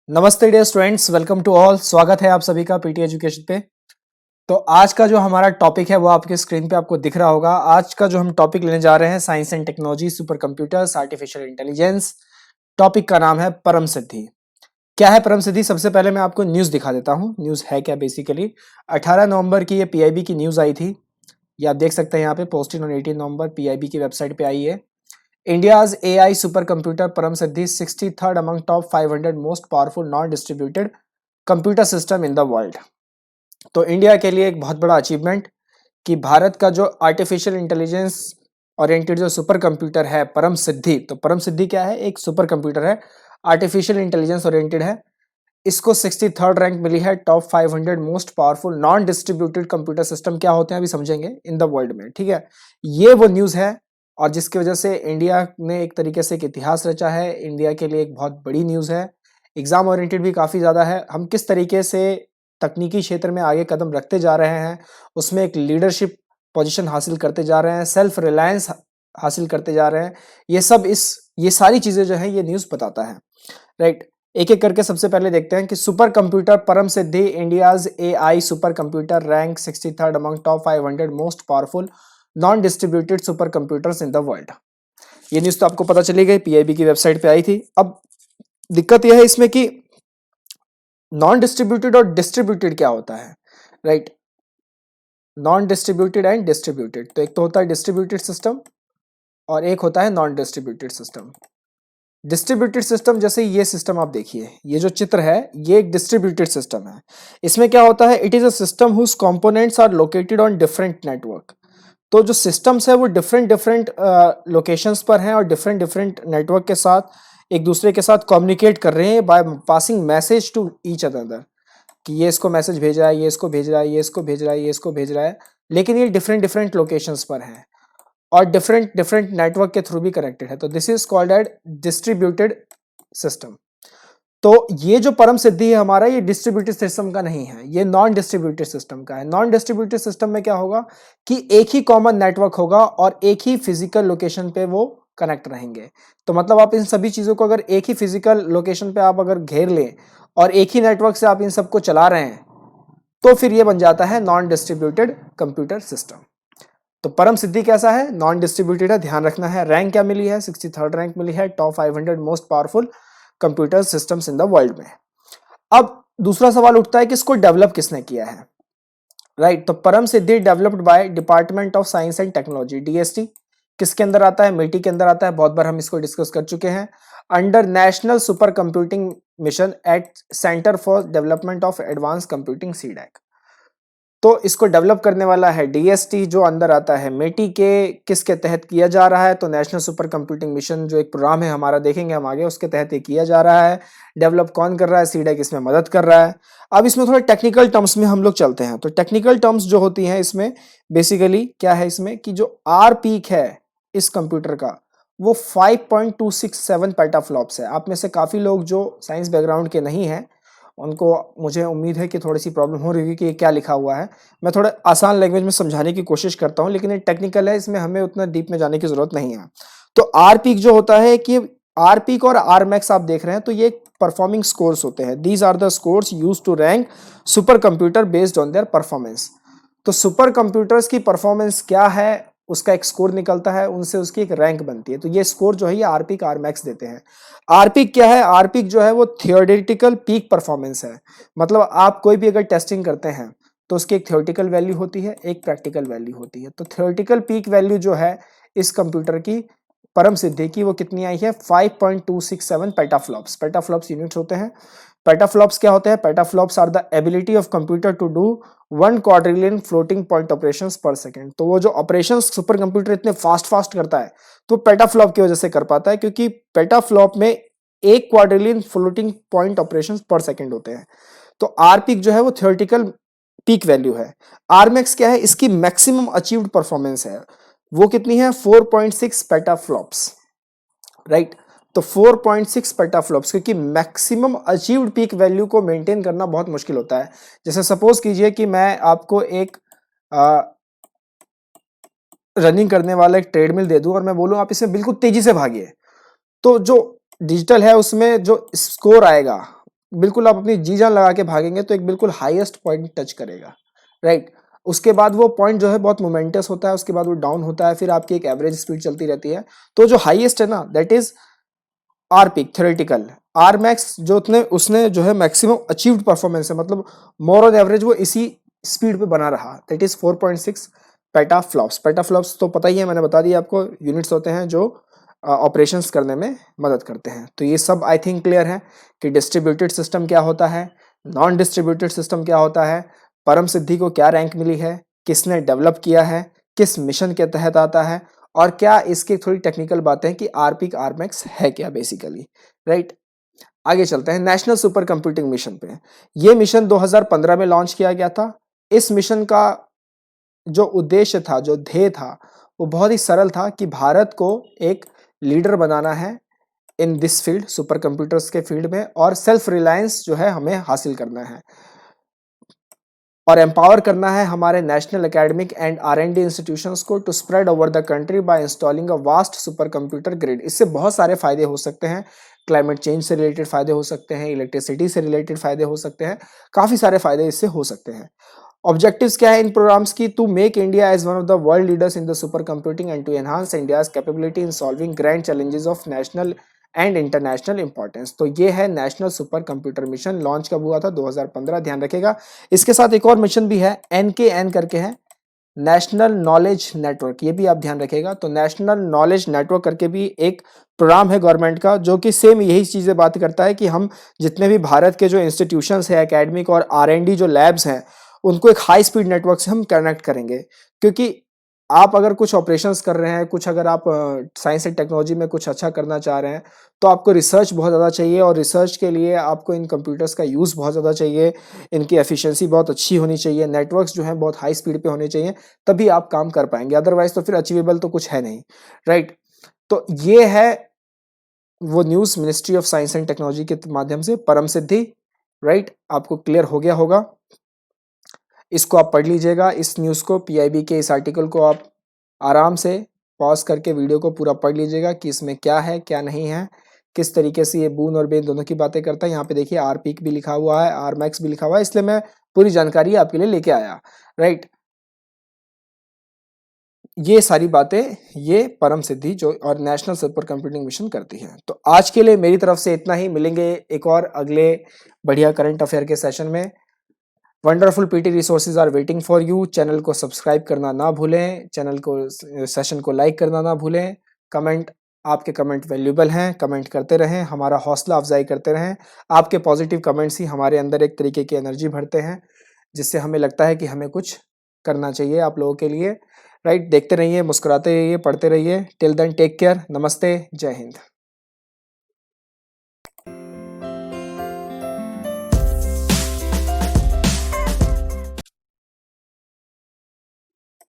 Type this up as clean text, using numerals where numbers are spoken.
नमस्ते dear students, welcome to all. स्वागत है आप सभी का पीटी एजुकेशन पे। तो आज का जो हमारा टॉपिक है वो आपके स्क्रीन पे आपको दिख रहा होगा। आज का जो हम टॉपिक लेने जा रहे हैं science and technology, super computers, artificial intelligence. Topic का नाम है परम सिद्धि। क्या है परम सिद्धि? सबसे पहले मैं आपको न्यूज दिखा देता हूँ। न्यूज है क्या बेसिकली 18 नवंबर की ये पीआईबी की न्यूज आई थी। ये आप देख सकते हैं यहाँ पे, पोस्टेड ऑन 18 नवंबर पीआईबी की वेबसाइट पे आई है। India's AI supercomputer Param Siddhi 63rd among top 500 most powerful non-distributed computer system in the world. तो इंडिया के लिए एक बहुत बड़ा अचीवमेंट कि भारत का जो आर्टिफिशियल इंटेलिजेंस ओरिएंटेड जो सुपर कंप्यूटर है परम सिद्धि। तो परम सिद्धि क्या है? एक सुपर कंप्यूटर है, आर्टिफिशियल इंटेलिजेंस ओरिएंटेड है। इसको 63rd रैंक मिली है top 500 most powerful non distributed computer system क्या होते हैं अभी समझेंगे इन द वर्ल्ड में। ठीक है, ये वो न्यूज है और जिसकी वजह से इंडिया ने एक तरीके से एक इतिहास रचा है। इंडिया के लिए एक बहुत बड़ी न्यूज है। एग्जाम ओरिएंटेड भी काफी ज्यादा है। हम किस तरीके से तकनीकी क्षेत्र में आगे कदम रखते जा रहे हैं, उसमें एक लीडरशिप पोजीशन हासिल करते जा रहे हैं, सेल्फ रिलायंस हासिल करते जा रहे हैं। ये सारी चीजें जो है ये न्यूज बताता है। राइट, एक एक करके सबसे पहले देखते हैं कि super computer Param Siddhi India's AI super computer rank 63rd among top 500 most powerful non distributed super computers in the world. ये न्यूज तो आपको पता चली गई, पीआईबी की वेबसाइट पे आई थी। अब दिक्कत यह है इसमें कि नॉन डिस्ट्रीब्यूटेड और डिस्ट्रीब्यूटेड क्या होता है। Right, non distributed and distributed. तो एक तो होता है डिस्ट्रीब्यूटेड सिस्टम और एक होता है non distributed system. Distributed system जैसे ये सिस्टम आप देखिए, ये जो चित्र है ये एक डिस्ट्रीब्यूटेड सिस्टम है। इसमें क्या होता है? It is a system whose components are located on different network. तो जो सिस्टम्स है वो डिफरेंट डिफरेंट लोकेशंस पर हैं और डिफरेंट डिफरेंट नेटवर्क के साथ एक दूसरे के साथ कम्युनिकेट कर रहे हैं by passing message to each other, कि ये इसको मैसेज भेज रहा है, ये इसको भेज रहा है, ये इसको भेज रहा है, ये इसको भेज रहा है। लेकिन ये डिफरेंट डिफरेंट लोकेशंस पर हैं और डिफरेंट डिफरेंट नेटवर्क के थ्रू भी कनेक्टेड है। तो this is called a distributed system. तो ये जो परम सिद्धि है हमारा, ये डिस्ट्रीब्यूटेड सिस्टम का नहीं है, ये नॉन डिस्ट्रीब्यूटेड सिस्टम का है। नॉन डिस्ट्रीब्यूटेड सिस्टम में क्या होगा कि एक ही कॉमन नेटवर्क होगा और एक ही फिजिकल लोकेशन पे वो कनेक्ट रहेंगे। तो मतलब आप इन सभी चीजों को अगर एक ही फिजिकल लोकेशन पे आप अगर घेर लें और एक ही नेटवर्क से आप इन सबको चला रहे हैं तो फिर ये बन जाता है नॉन डिस्ट्रीब्यूटेड कंप्यूटर सिस्टम। तो परम सिद्धि कैसा है? नॉन डिस्ट्रीब्यूटेड है, ध्यान रखना है। रैंक क्या मिली है? 63rd रैंक मिली है top 500 most powerful computer systems in the world में। अब दूसरा सवाल उठता है कि इसको डेवलप किसने किया है। राइट, तो Param Siddhi developed by department of science and technology, DST. किसके अंदर आता है? मिटी के अंदर आता है। बहुत बार हम इसको डिस्कस कर चुके हैं। Under national super computing mission at centre for development of advance computing, CDAC. तो इसको डेवलप करने वाला है डीएसटी, जो अंदर आता है मेटी के। किसके तहत किया जा रहा है? तो नेशनल सुपर कंप्यूटिंग मिशन जो एक प्रोग्राम है हमारा, देखेंगे हम आगे, उसके तहत ये किया जा रहा है। डेवलप कौन कर रहा है? सीडैक इसमें मदद कर रहा है। अब इसमें थोड़े टेक्निकल टर्म्स में हम लोग चलते हैं। तो टेक्निकल टर्म्स जो होती हैं इसमें बेसिकली क्या है, इसमें कि जो आर पीक है इस कंप्यूटर का वो 5.267 पेटाफ्लॉप्स है। आप में से काफी लोग जो साइंस बैकग्राउंड के नहीं हैं उनको मुझे उम्मीद है कि थोड़ी सी प्रॉब्लम हो रही है कि ये क्या लिखा हुआ है। मैं थोड़ा आसान लैंग्वेज में समझाने की कोशिश करता हूँ, लेकिन ये टेक्निकल है, इसमें हमें उतना डीप में जाने की जरूरत नहीं है। तो आर पीक जो होता है कि आर पीक और आर मैक्स आप देख रहे हैं, तो ये परफॉर्मिंग स्कोर्स होते हैं। These are the scores use to rank super computer based on their performance. तो सुपर कंप्यूटर्स की परफॉर्मेंस क्या है उसका एक स्कोर निकलता है, उनसे उसकी एक रैंक बनती है। तो ये स्कोर जो है ये आरपीक आर मैक्स देते हैं। आरपीक क्या है? आरपीक जो है वो थियोरेटिकल पीक परफॉर्मेंस है। मतलब आप कोई भी अगर टेस्टिंग करते हैं तो उसकी एक थियोरेटिकल वैल्यू होती है, एक प्रैक्टिकल वैल्यू होती है। तो थियोरेटिकल पीक वैल्यू जो है इस कंप्यूटर की परम सिद्धि की वो कितनी आई है? 5.267 पेटाफ्लॉप्स। पेटाफ्लॉप्स यूनिट्स होते हैं। पेटाफ्लॉप्स क्या होते हैं? Petaflops are the ability of computer to do 1 quadrillion floating point operations per second. तो वो जो ऑपरेशंस सुपर कंप्यूटर इतने फास्ट करता है तो पेटाफ्लॉप की वजह से कर पाता है, क्योंकि पेटाफ्लॉप में 1 quadrillion floating point operations per second होते हैं। तो आर पीक जो है वो थियोरेटिकल पीक वैल्यू है। आर मैक्स क्या है? इसकी मैक्सिमम अचीव्ड परफॉर्मेंस है। वो कितनी है? 4.6 पेटाफ्लॉप्स। राइट, तो 4.6 पेटाफ्लॉप्स, क्योंकि मैक्सिमम अचीव्ड पीक वैल्यू को मेंटेन करना बहुत मुश्किल होता है। जैसे सपोज कीजिए कि मैं आपको एक रनिंग करने वाला एक ट्रेडमिल दे दूं और मैं बोलूं आप इसमें बिल्कुल तेजी से भागिए, तो जो डिजिटल है उसमें जो स्कोर आएगा बिल्कुल आप अपनी जी जान लगा के भागेंगे तो एक बिल्कुल हाईएस्ट पॉइंट टच करेगा, राइट। उसके बाद वो पॉइंट जो है बहुत मोमेंटस होता है, उसके बाद वो डाउन होता है, फिर आपकी एक एवरेज स्पीड चलती रहती है। तो जो हाईएस्ट है ना, that is R peak theoretical. R max जो उतने उसने जो है मैक्सिमम अचीव्ड परफॉर्मेंस है, मतलब मोर ऑन एवरेज वो इसी स्पीड पे बना रहा, दैट इज 4.6 पेटाफ्लॉप्स। पेटाफ्लॉप्स तो पता ही है, मैंने बता दिया आपको, यूनिट्स होते हैं जो ऑपरेशंस करने में मदद करते हैं। तो ये सब आई थिंक क्लियर है कि डिस्ट्रीब्यूटेड सिस्टम क्या होता है, नॉन डिस्ट्रीब्यूटेड सिस्टम क्या होता है, परम सिद्धि को क्या रैंक मिली है, किसने डेवलप किया है, किस मिशन के तहत आता है, और क्या इसकी थोड़ी टेक्निकल बातें हैं कि आरपीक आरमैक्स है क्या बेसिकली, राइट। आगे चलते हैं नेशनल सुपर कंप्यूटिंग मिशन पे। ये मिशन 2015 में लॉन्च किया गया था। इस मिशन का जो उद्देश्य था, जो ध्येय था, वो बहुत ही सरल था कि भारत को एक लीडर बनाना है in this field, super computers के फील्ड में, और सेल्फ रिलायंस जो है हमें हासिल करना है और एम्पावर करना है हमारे national academic and R&D institutions को to spread over the country by installing a vast super computer grid. इससे बहुत सारे फायदे हो सकते हैं, क्लाइमेट चेंज से रिलेटेड फायदे हो सकते हैं, इलेक्ट्रिसिटी से रिलेटेड फायदे हो सकते हैं, काफी सारे फायदे इससे हो सकते हैं। ऑब्जेक्टिव्स क्या है इन प्रोग्राम्स की? To make India as one of the world leaders in the super computing and to enhance India's capability in solving grand challenges of national and international importance. तो ये है national super computer mission. Launch कब हुआ था? 2015, ध्यान रखेगा। इसके साथ एक और मिशन भी है, NKN करके है, नेशनल नॉलेज नेटवर्क, ये भी आप ध्यान रखेगा। तो नेशनल नॉलेज नेटवर्क करके भी एक प्रोग्राम है गवर्नमेंट का, जो कि सेम यही चीजें बात करता है कि हम जितने भी भारत के जो इंस्टीट्यूशंस है एकेडमिक और R&D जो लैब्स हैं, उनको एक हाई स्पीड नेटवर्क से हम कनेक्ट करेंगे। क्योंकि आप अगर कुछ ऑपरेशंस कर रहे हैं, कुछ अगर आप साइंस एंड टेक्नोलॉजी में कुछ अच्छा करना चाह रहे हैं, तो आपको रिसर्च बहुत ज़्यादा चाहिए, और रिसर्च के लिए आपको इन कंप्यूटर्स का यूज़ बहुत ज़्यादा चाहिए, इनकी एफिशिएंसी बहुत अच्छी होनी चाहिए, नेटवर्क्स जो हैं बहुत हाई स्पीड पे होने चाहिए, तभी आप काम कर पाएंगे। अदरवाइज तो फिर अचीवेबल तो कुछ है नहीं, राइट। तो ये है वो news ministry of science and technology के माध्यम से, परम सिद्धि, राइट। आपको क्लियर हो गया होगा। इसको आप पढ़ लीजिएगा, इस न्यूज़ को, PIB के इस आर्टिकल को आप आराम से पॉज करके वीडियो को पूरा पढ़ लीजिएगा कि इसमें क्या है क्या नहीं है, किस तरीके से ये बून और बेन दोनों की बातें करता है। यहाँ पे देखिए आर पीक भी लिखा हुआ है, आर मैक्स भी लिखा हुआ है, इसलिए मैं पूरी जानकारी आपके लिए लेके आया, राइट। ये सारी बातें ये परम सिद्धि जो और नेशनल सुपर कंप्यूटिंग मिशन करती है। तो आज के लिए मेरी तरफ से इतना ही, मिलेंगे एक और अगले बढ़िया करंट अफेयर के सेशन में। Wonderful PT resources are waiting for you. Channel को सब्सक्राइब करना ना भूलें, चैनल को सेशन को लाइक करना ना भूलें। कमेंट, आपके कमेंट वैल्यूबल हैं, कमेंट करते रहें, हमारा हौसला अफजाई करते रहें। आपके पॉजिटिव कमेंट्स ही हमारे अंदर एक तरीके की एनर्जी भरते हैं, जिससे हमें लगता है कि हमें कुछ करना चाहिए आप लोगों के लिए, राइट। देखते रहिए, मुस्कुराते रहिए, पढ़ते रहिए। टिल देन टेक केयर, नमस्ते, जय हिंद।